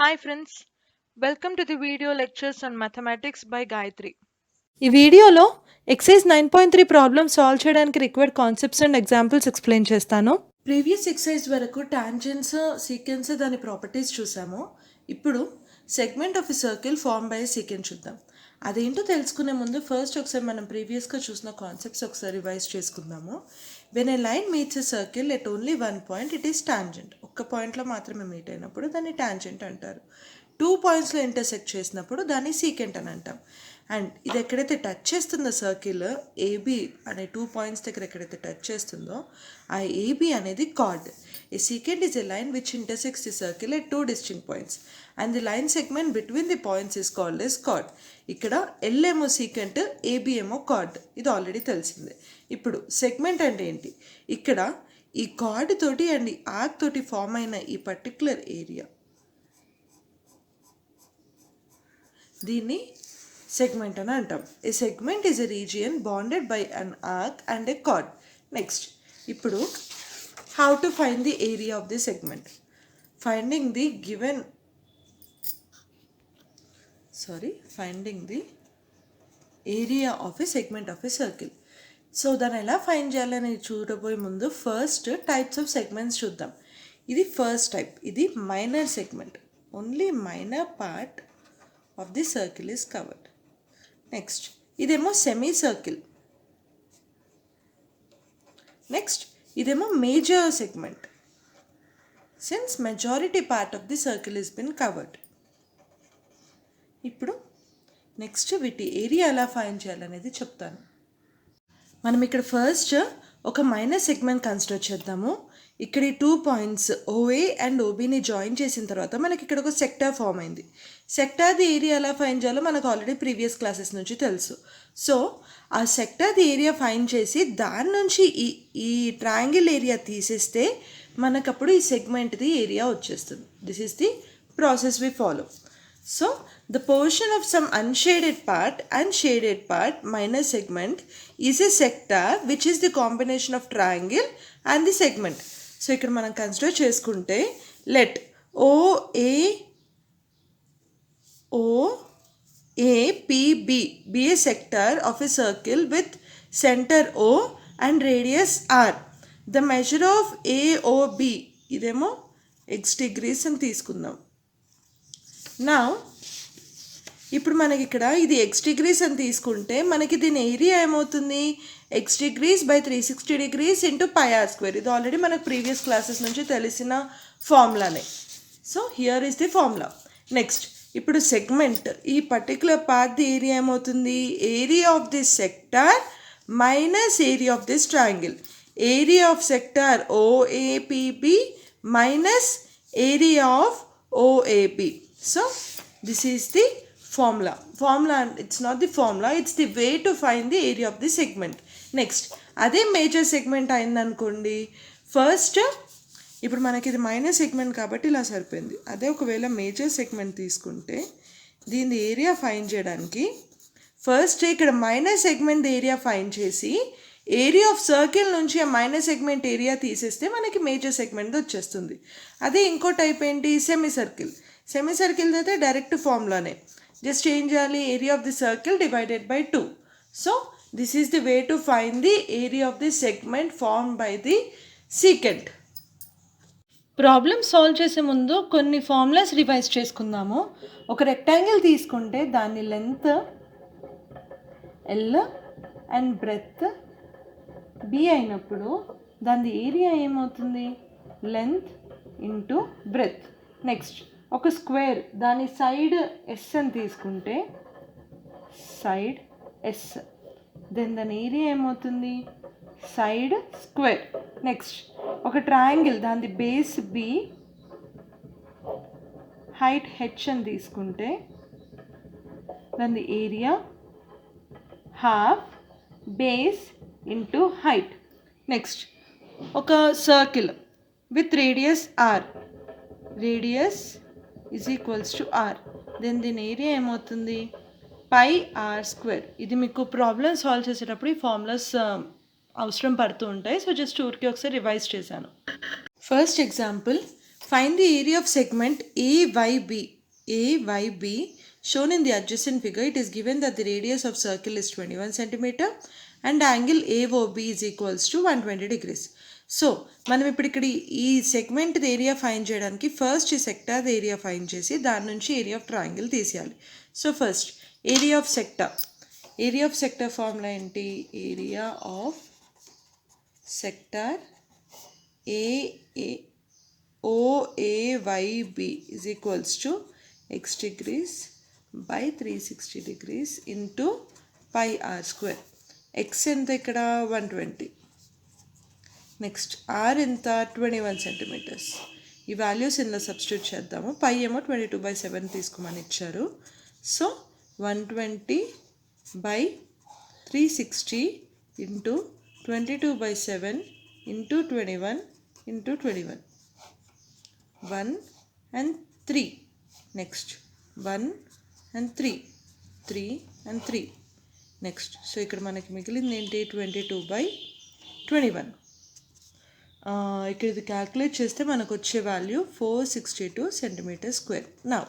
Hi friends, welcome to the video lectures on mathematics by Gayatri. ఈ వీడియోలో exercise 9.3 problem solve చేయడానికి required concepts and examples explain చేస్తాను. Previous exercise వరకు tangents, secants దాని properties చూసాము. ఇప్పుడు segment of a circle form by secants చూద్దాం. అదేంటో తెలుసుకునే ముందు ఫస్ట్ ఒకసారి మనం ప్రీవియస్గా చూసిన కాన్సెప్ట్స్ ఒకసారి రివైజ్ చేసుకుందాము. When a line meets a circle at only one point it is tangent. ఒక్క పాయింట్లో మాత్రమే మీట్ అయినప్పుడు దాన్ని టాంజెంట్ అంటారు. 2 పాయింట్స్లో ఇంటర్సెక్ట్ చేసినప్పుడు దాన్ని సీకెంట్ అని అంటాం. అండ్ ఇది ఎక్కడైతే టచ్ చేస్తుందో సర్కిల్ ఏబి అనే 2 పాయింట్స్ దగ్గర ఎక్కడైతే టచ్ చేస్తుందో ఆ ఏబి అనేది card. A secant is a line which intersects the circle at 2 distinct points and the line segment between the points is called as card. ఇక్కడ ఎల్ ఏమో secant, AB ఏమో card. ఇది already తెలిసిందే. ఇప్పుడు segment అంటే ఏంటి? ఇక్కడ ఈ కార్డ్ తోటి అండ్ ఈ ఆర్క్ తోటి ఫామ్ అయిన ఈ పర్టిక్యులర్ ఏరియా, దీన్ని సెగ్మెంట్ అని అంటాం. A segment is a region bounded by an arc and a chord. Next ఇప్పుడు how to find the area of the segment. Finding the area of a segment of a circle. So దాన్ని ఎలా find చేయాలని చూడబోయే ముందు first types of segments చూద్దాం. ఇది first type, ఇది minor segment. Only minor part of the circle is covered. Next, ఇదేమో semi circle. Next ఇదేమో major segment since majority part of the circle is been covered. ఇప్పుడు next వీటి area ఎలా find చేయాలనేది చెప్తాను. మనం ఇక్కడ ఫస్ట్ ఒక మైనర్ సెగ్మెంట్ కన్సిడర్ చేద్దాము. ఇక్కడ ఈ 2 పాయింట్స్ ఓఏ అండ్ ఓబీని జాయిన్ చేసిన తర్వాత మనకి ఇక్కడ ఒక సెక్టార్ ఫామ్ అయింది. సెక్టార్ది ఏరియా ఎలా ఫైండ్ చేయాలో మనకు ఆల్రెడీ ప్రీవియస్ క్లాసెస్ నుంచి తెలుసు. సో ఆ సెక్టార్ది ఏరియా ఫైండ్ చేసి దాని నుంచి ఈ ట్రయాంగిల్ ఏరియా తీసేస్తే మనకప్పుడు ఈ సెగ్మెంట్ది ఏరియా వచ్చేస్తుంది. This is the process we follow. So the portion of some unshaded part and shaded part minor segment is a sector which is the combination of triangle and the segment. So ఇక్కడ మనం consider చేసుకుంటే let OAPB be a sector of a circle with center O and radius R. The measure of AOB ఇదేమో x degrees అని తీసుకుందాం. నా ఇప్పుడు మనకి ఇక్కడ ఇది ఎక్స్ డిగ్రీస్ అని తీసుకుంటే మనకి దీని ఏరియా ఏమవుతుంది? X degrees by 360 degrees into πr². ఇది ఆల్రెడీ మనకు ప్రీవియస్ క్లాసెస్ నుంచి తెలిసిన ఫార్ములానే. So here is the formula. Next ఇప్పుడు సెగ్మెంట్ ఈ పర్టికులర్ పార్ట్ ది ఏరియా ఏమవుతుంది? Area of this sector minus area of this triangle. Area of sector OAPB minus area of OAB. So this is the formula. It's not the formula, it's the way to find the area of the segment. Next, అదే major segment అయిందనుకోండి. First ఇప్పుడు మనకి ఇది minor segment కాబట్టి ఇలా సరిపోయింది. అదే ఒకవేళ మేజర్ సెగ్మెంట్ తీసుకుంటే దీని ఏరియా ఫైండ్ చేయడానికి ఫస్ట్ ఇక్కడ మైనర్ సెగ్మెంట్ ఏరియా ఫైండ్ చేసి ఏరియా ఆఫ్ సర్కిల్ నుంచి ఆ మైనర్ సెగ్మెంట్ ఏరియా తీసేస్తే మనకి మేజర్ సెగ్మెంట్ వచ్చేస్తుంది. అదే ఇంకో టైప్ ఏంటి? Semi circle. సెమీ సర్కిల్ అయితే డైరెక్ట్ ఫార్ములానే, జస్ట్ చేంజ్ చేయాలి. Area of the circle divided by 2. So this is the way to find the area of the segment form by the secant. Problem solve చేసే ముందు కొన్ని formulas revise చేసుకుందాము. ఒక rectangle తీసుకుంటే దాని length L and breadth B అయినప్పుడు దాని area ఏమవుతుంది? Length into breadth. నెక్స్ట్ ఒక స్క్వేర్ దాని సైడ్ ఎస్ అని తీసుకుంటే సైడ్ ఎస్, దెన్ దాని ఏరియా ఏమవుతుంది? Side square. నెక్స్ట్ ఒక ట్రయాంగిల్ దాని బేస్ బి హైట్ హెచ్ అని తీసుకుంటే దాని area half base into height. Next ఒక circle with radius R, radius is equals to R, then దీని ఏరియా ఏమవుతుంది? πr². ఇది మీకు ప్రాబ్లమ్ సాల్వ్ చేసేటప్పుడు ఈ ఫార్ములాస్ అవసరం పడుతూ ఉంటాయి. సో జస్ట్ ఊరికి ఒకసారి రివైజ్ చేశాను. First example, find the area of segment AYB AYB shown in the adjacent figure, it is given that the radius of circle is 21 centimeter and angle AOB is equals to 120 degrees. So మనం ఇప్పుడు ఇక్కడ ఈ segment area find చేయడానికి first ఈ sector area find చేసి దాని నుంచి area of triangle తీసేయాలి. So first area of sector formula ఏంటి? Area of sector OAYB is equals to x degrees by 360 degrees into pi r square. X ఎంత ఇక్కడ 120, next r ఎంత 21 centimetres. ఈ values ఇందులో సబ్స్టిట్యూట్ చేద్దాము. పై ఏమో 22/7 తీసుకోమని ఇచ్చారు. So 120 by 360 into 22/7 into 21 into 21. 1 and 3. Next 1 and 3. 3 and 3. Next. So ఇక్కడ మనకి మిగిలింది ఏంటి? 22/21. ఇక్కడ ఇది క్యాల్కులేట్ చేస్తే మనకు వచ్చే వాల్యూ 462 సెంటీమీటర్ స్క్వేర్. నా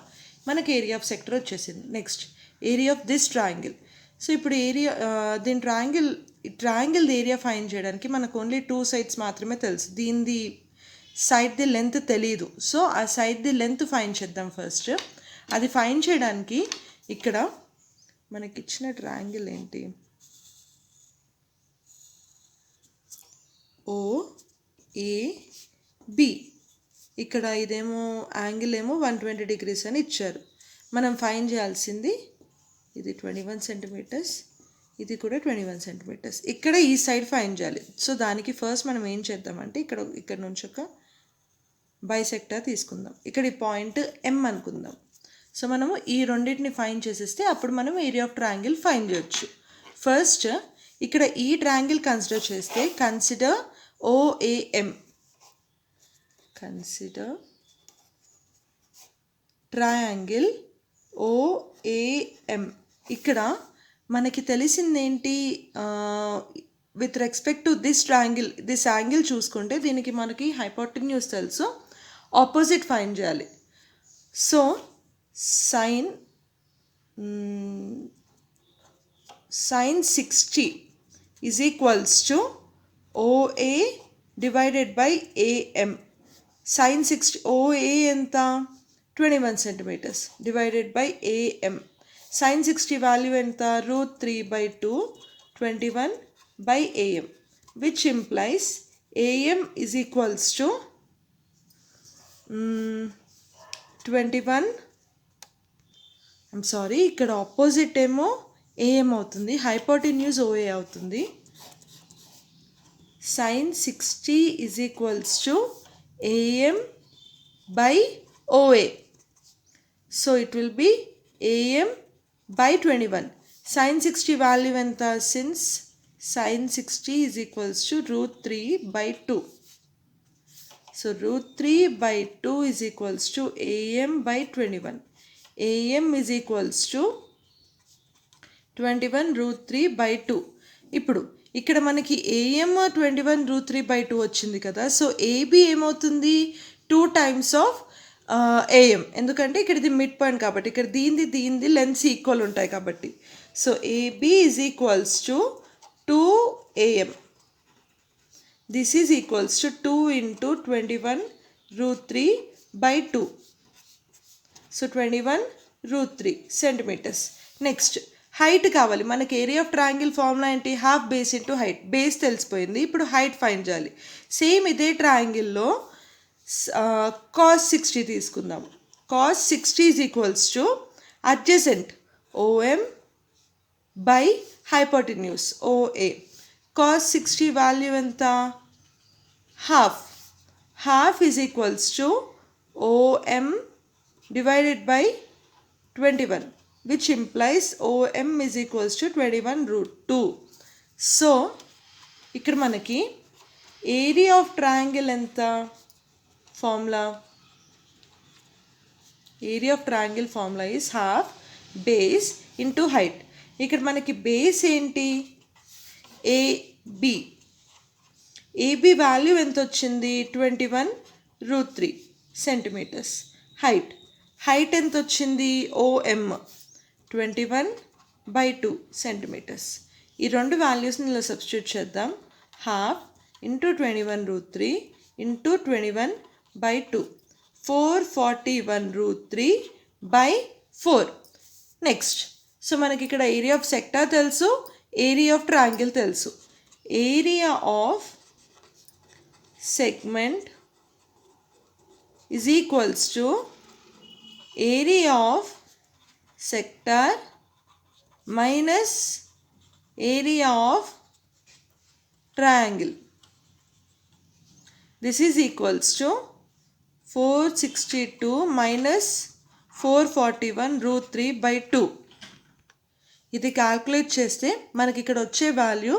మనకి ఏరియా ఆఫ్ సెక్టర్ వచ్చేసింది. Next area of this triangle. So ఇప్పుడు ఏరియా దీని ట్రయాంగిల్ ఏరియా ఫైండ్ చేయడానికి మనకు ఓన్లీ 2 sides మాత్రమే తెలుసు. దీనిది సైడ్ది లెంత్ తెలీదు. సో ఆ సైడ్ది లెంత్ ఫైండ్ చేద్దాం ఫస్ట్. అది ఫైండ్ చేయడానికి ఇక్కడ మనకి ఇచ్చిన ట్రయాంగిల్ ఏంటి? OAB. ఇక్కడ ఇదేమో యాంగిల్ ఏమో 120 degrees అని ఇచ్చారు. మనం ఫైండ్ చేయాల్సింది ఇది 21 సెంటీమీటర్స్, ఇది కూడా 21 సెంటీమీటర్స్. ఇక్కడ ఈ సైడ్ ఫైండ్ చేయాలి. సో దానికి ఫస్ట్ మనం ఏం చేద్దామంటే ఇక్కడ నుంచి ఒక బైసెక్టర్ తీసుకుందాం. ఇక్కడ ఈ పాయింట్ M అనుకుందాం. సో మనము ఈ రెండింటిని ఫైండ్ చేసేస్తే అప్పుడు మనం ఏరియా ఆఫ్ ట్రయాంగిల్ ఫైండ్ చేయొచ్చు. ఫస్ట్ ఇక్కడ ఈ ట్రయాంగిల్ కన్సిడర్ చేస్తే consider OAM. Consider triangle OAM. ఇక్కడ మనకి తెలిసిందేంటి? With respect to this triangle, this angle చూసుకుంటే దీనికి మనకి హైపోటెన్యూస్ తెలుసు, ఆపోజిట్ ఫైండ్ చేయాలి. So sine 60 is equals to OA divided by AM. Sine 60 OA ఎంత? 21 centimetres divided by AM. Sine 60 value ఎంత? √3/2 21/AM, which implies AM is equals to 21. ఇక్కడ opposite ఏమో AM అవుతుంది, హైపోటెన్యూస్ OA అవుతుంది. Sine 60 is equals to AM by OA. So it will be AM by 21. Sin 60 value ఎంత? Since sin 60 is equals to √3/2. So √3/2 is equals to AM by 21. AM is equals to 21 √3/2. ఇప్పుడు ఇక్కడ మనకి AM 21 √3/2 వచ్చింది కదా. So AB ఏమవుతుంది? 2 times of AM. ఎందుకంటే ఇక్కడ ఇది మిడ్ పాయింట్ కాబట్టి, ఇక్కడ దీనిది లెన్స్ ఈక్వల్ ఉంటాయి కాబట్టి. So AB is equals to 2AM. This is equals to 2 into 21 √3/2. So 21 √3 centimetres. Next height కావాలి మనకి. ఏరియా ఆఫ్ ట్రయాంగిల్ ఫార్ములా ఏంటి? Half base into height. Base తెలిసిపోయింది, ఇప్పుడు హైట్ ఫైండ్ చేయాలి. సేమ్ ఇదే ట్రయాంగిల్లో cos 60 తీసుకుందాం. cos 60 is equals to adjacent OM by hypotenuse OA. cos 60 value ఎంత? Half is equals to OM divided by 21, which implies OM is equals to 21 √2. సో ఇక్కడ మనకి area of triangle ఎంత? Formula area of triangle formula is half base into height. ఇక్కడ మనకి base ఏంటి? AB value ఎంత వచ్చింది? 21 √3 సెంటీమీటర్స్. హైట్ హైట్ ఎంత వచ్చింది ఓఎం 21/2 సెంటీమీటర్స్. ఈ రెండు వాల్యూస్ని ఇలా సబ్స్టిట్యూట్ చేద్దాం. 1/2 × 21√3 × 21/2 441√3/4. నెక్స్ట్ సో మనకి ఇక్కడ ఏరియా ఆఫ్ సెక్టార్ తెలుసు, ఏరియా ఆఫ్ ట్రయాంగిల్ తెలుసు. Area of segment is equals to area of sector minus area of triangle. This is equals to 462 minus 441√3/2. ఇది క్యాల్కులేట్ చేస్తే మనకి ఇక్కడ వచ్చే value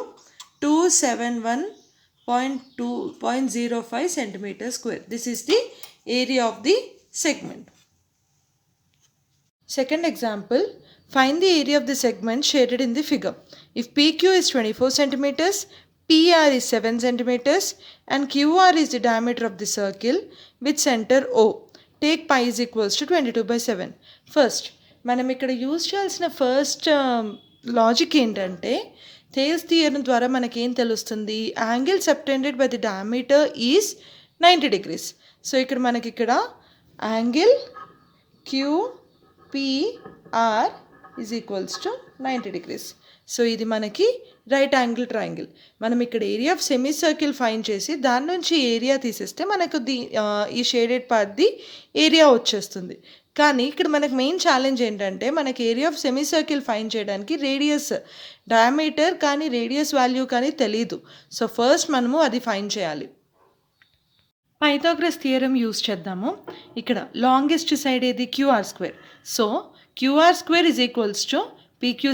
271.05 centimeter square. This is the area of the segment. Second example, find the area of the segment shaded in the figure. If PQ is 24 centimeters, PR is 7 centimeters and QR is the diameter of the circle with center O. Take pi is equals to 22/7. First, మనం ఇక్కడ use చేయాల్సిన first logic ఏంటంటే Thales theorem ద్వారా మనకేం తెలుస్తుంది, angle subtended by the diameter is 90 degrees. So ఇక్కడ మనకి ఇక్కడ angle QPR is equals to 90 degrees. So ఇది మనకి రైట్ యాంగిల్ ట్రయాంగిల్. మనం ఇక్కడ area of semi circle find చేసి దాని నుంచి ఏరియా తీసేస్తే మనకు ఈ షేడెడ్ పార్ట్ది ఏరియా వచ్చేస్తుంది. కానీ ఇక్కడ మనకు మెయిన్ ఛాలెంజ్ ఏంటంటే మనకి area of semi circle find చేయడానికి రేడియస్ డయామీటర్ కానీ రేడియస్ వాల్యూ కానీ తెలీదు. సో ఫస్ట్ మనము అది ఫైండ్ చేయాలి. పైథాగరస్ థియరమ్ యూజ్ చేద్దాము. ఇక్కడ లాంగెస్ట్ సైడ్ ఏది QR². So QR² is equals to PQ²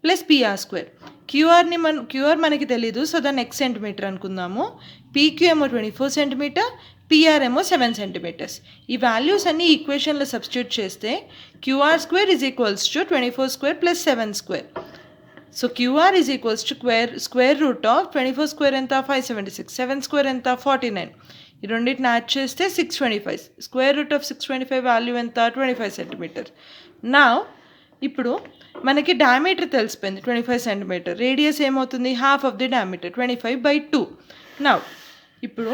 plus PR². QR మనకి తెలీదు, సో దాన్ని X సెంటీమీటర్ అనుకుందాము. PQ ఏమో 24 సెంటీమీటర్, PR ఏమో 7 సెంటీమీటర్స్. ఈ వాల్యూస్ అన్ని ఈక్వేషన్లో సబ్స్టిట్యూట్ చేస్తే QR² is equals to 24² plus 7². So QR is equals to square root of 24² ఎంత 576, 7² ఎంత 49. ఈ రెండింటిని యాడ్ చేస్తే 625. స్క్వేర్ రూట్ ఆఫ్ 625 వాల్యూ ఎంత 25 సెంటీమీటర్. నా ఇప్పుడు మనకి డయామీటర్ తెలిసిపోయింది 25 సెంటీమీటర్. రేడియస్ ఏమవుతుంది హాఫ్ ఆఫ్ ది డయామీటర్ 25/2. నా ఇప్పుడు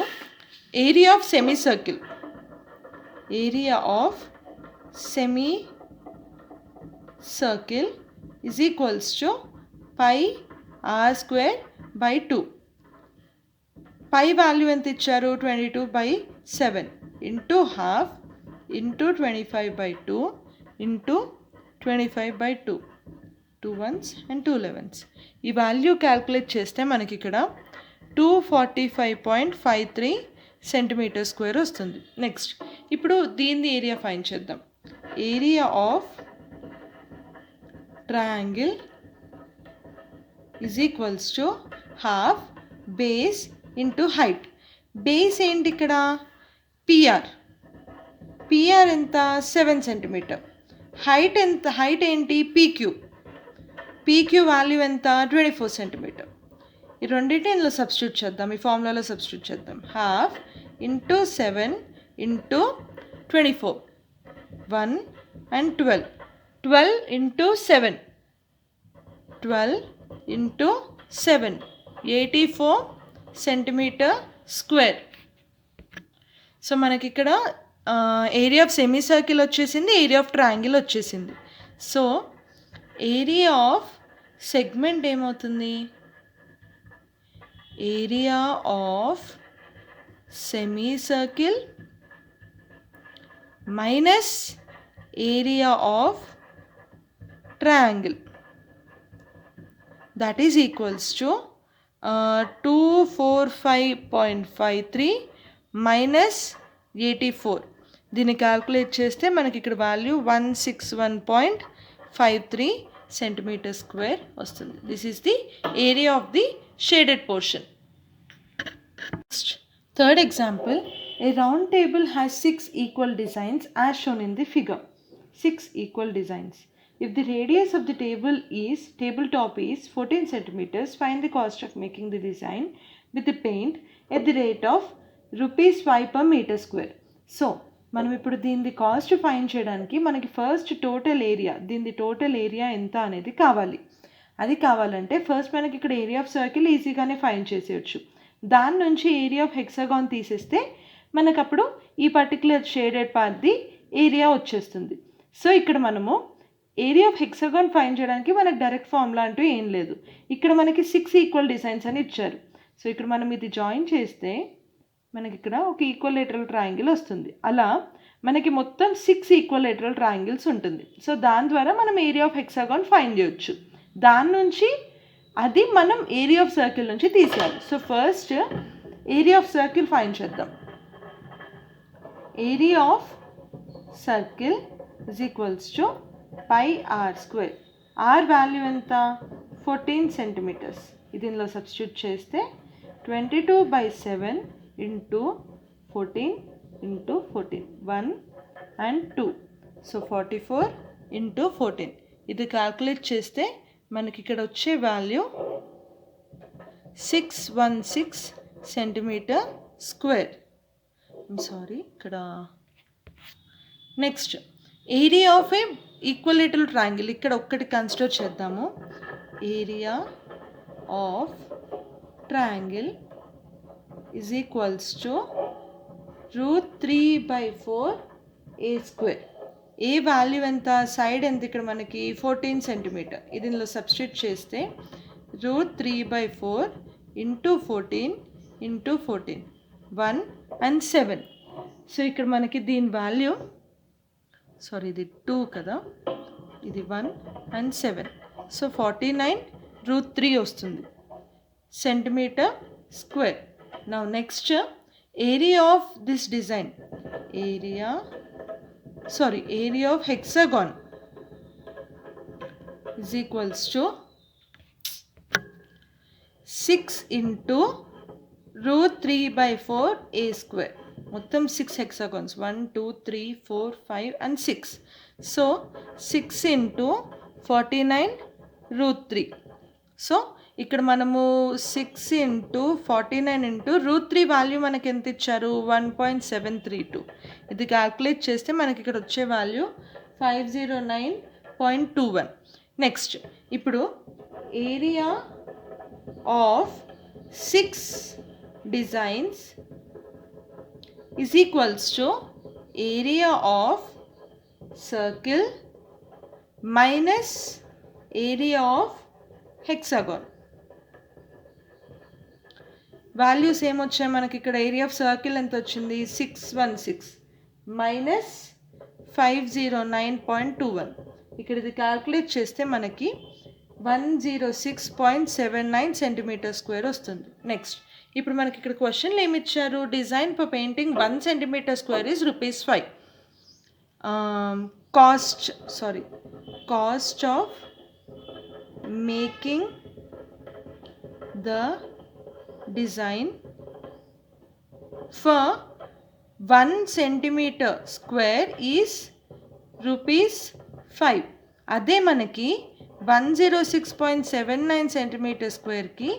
area of semi circle, area of semi circle is equals to πr²/2. Pi value ఎంత ఇచ్చారు 22/7 into half into 25/2 into 25/2, 2 ones and 2 11s. ఈ వాల్యూ క్యాల్కులేట్ చేస్తే మనకి ఇక్కడ 245.53 సెంటీమీటర్ స్క్వేర్ వస్తుంది. నెక్స్ట్ ఇప్పుడు దీన్ని ఏరియా ఫైండ్ చేద్దాం. Area of triangle is equals to half base into height. Base ఏంటి ఇక్కడ పిఆర్ ఎంత 7 సెంటీమీటర్. హైట్ ఎంత, హైట్ ఏంటి పీక్యూ వాల్యూ ఎంత 24 సెంటీమీటర్. ఈ రెండింటి ఇందులో సబ్స్టిట్యూట్ చేద్దాం, ఈ ఫార్ములాలో సబ్స్టిట్యూట్ చేద్దాం. Half into 7 into 24, 1 and 12, 12 into 7, 12 into 7, 84 centimetre square. So మనకి ఇక్కడ ఏరియా ఆఫ్ సెమీ సర్కిల్ వచ్చేసింది, ఏరియా ఆఫ్ ట్రయాంగిల్ వచ్చేసింది. సో ఏరియా ఆఫ్ సెగ్మెంట్ ఏమవుతుంది, area of semi circle minus area of triangle, that is equals to 245.53 minus 84. దీన్ని calculate చేస్తే మనకి ఇక్కడ value 161.53 centimetre square వస్తుంది. This is the area of the shaded portion. Third example, a round table has 6 equal designs as shown in the figure. 6 equal designs. If the radius of the tabletop is 14 centimeters, find the cost of making the design with the paint at the rate of ₹5 per meter square. So మనం ఇప్పుడు దీని cost find చేయడానికి మనకి first total area, దీని total area ఎంత అనేది కావాలి. అది కావాలంటే ఫస్ట్ మనకి ఇక్కడ ఏరియా ఆఫ్ సర్కిల్ ఈజీగానే ఫైండ్ చేసేయచ్చు. దాని నుంచి ఏరియా ఆఫ్ హెక్సాగాన్ తీసేస్తే మనకు అప్పుడు ఈ పర్టికులర్ షేడెడ్ పార్ట్ది ఏరియా వచ్చేస్తుంది. సో ఇక్కడ మనము ఏరియా ఆఫ్ హెక్సాగాన్ ఫైండ్ చేయడానికి మనకు డైరెక్ట్ ఫార్ములా అంటూ ఏం లేదు. ఇక్కడ మనకి 6 ఈక్వల్ డిజైన్స్ అని ఇచ్చారు. సో ఇక్కడ మనం ఇది జాయిన్ చేస్తే మనకి ఇక్కడ ఒక ఈక్వలేటరల్ ట్రయాంగిల్ వస్తుంది. అలా మనకి మొత్తం 6 ఈక్వలేటరల్ ట్రయాంగిల్స్ ఉంటుంది. సో దాని ద్వారా మనం ఏరియా ఆఫ్ హెక్సాగాన్ ఫైండ్ చేయొచ్చు. దాని నుంచి అది మనం ఏరియా ఆఫ్ సర్కిల్ నుంచి తీసేయాలి. So first area of circle find చేద్దాం. Area of circle is equals to pi R square. R value ఎంత? 14 సెంటీమీటర్స్. దీనిలో సబ్స్టిట్యూట్ చేస్తే 22/7 into 14 into 14 1 and 2. So 44 into 14. ఇది క్యాల్కులేట్ చేస్తే మనకి ఇక్కడ వచ్చే వాల్యూ 616 సెంటీమీటర్ స్క్వేర్. సారీ, ఇక్కడ next area of a equilateral triangle. ఇక్కడ ఒక్కటి కన్సిడర్ చేద్దాము. Area of triangle is equals to √3/4 a square. A value ఎంత? సైడ్ ఎంత ఇక్కడ మనకి 14 సెంటీమీటర్. దీనిలో సబ్స్టిట్యూట్ చేస్తే √3/4 ఇంటూ 14 ఇంటూ 14 1 and 7. సో ఇక్కడ మనకి దీని వాల్యూ, సారీ ఇది 2 కదా, ఇది 1 and 7. సో 49√3 వస్తుంది centimetre square. Now next, area of this design, area of hexagon is equals to 6 into √3/4 a square. మొత్తం 6 hexagons, 1 2 3 4 5 and 6. So 6 into 49√3. So ఇక్కడ మనము 6 ఇంటూ 49 ఇంటూ √3 వాల్యూ మనకి ఎంత ఇచ్చారు? 1.732. ఇది క్యాల్కులేట్ చేస్తే మనకి ఇక్కడ వచ్చే వాల్యూ 509.21. నెక్స్ట్ ఇప్పుడు area of 6 designs is equals to area of circle minus area of hexagon. Values ఏమొచ్చాయి మనకి? ఇక్కడ ఏరియా ఆఫ్ సర్కిల్ ఎంత వచ్చింది? 616 మైనస్ 509.21. ఇక్కడ ఇది క్యాల్కులేట్ చేస్తే మనకి 106.79 సెంటీమీటర్ స్క్వేర్ వస్తుంది. నెక్స్ట్ ఇప్పుడు మనకి ఇక్కడ క్వశ్చన్లు ఏమి ఇచ్చారు? Design for painting 1 centimetre square is ₹5. Cost of making the design for 1 centimeter square is ₹5. అదే మనకి 106.79 సెంటీమీటర్ స్క్వేర్కి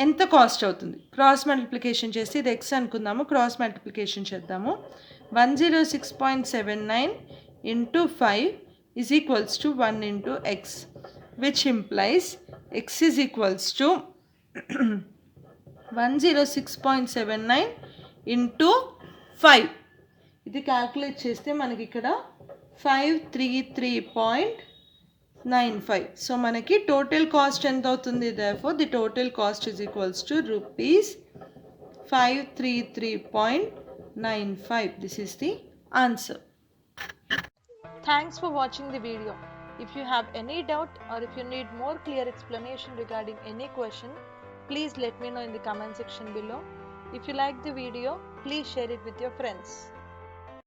ఎంత కాస్ట్ అవుతుంది? క్రాస్ మల్టిప్లికేషన్ చేసి, ఇది ఎక్స్ అనుకుందాము, క్రాస్ మల్టిప్లికేషన్ చేద్దాము. 106.79 into 5 is equals to 1 into x, which implies x is equals to 106.79 into 5. ఇది calculate చేస్తే మనకి ఇక్కడ 533.95. సో మనకి టోటల్ కాస్ట్ ఎంత అవుతుంది? therefore the total cost is equals to ₹533.95. this is the answer. Thanks for watching the video. If you have any doubt or if you need more clear explanation regarding any question, please let me know in the comment section below. If you like the video, please share it with your friends.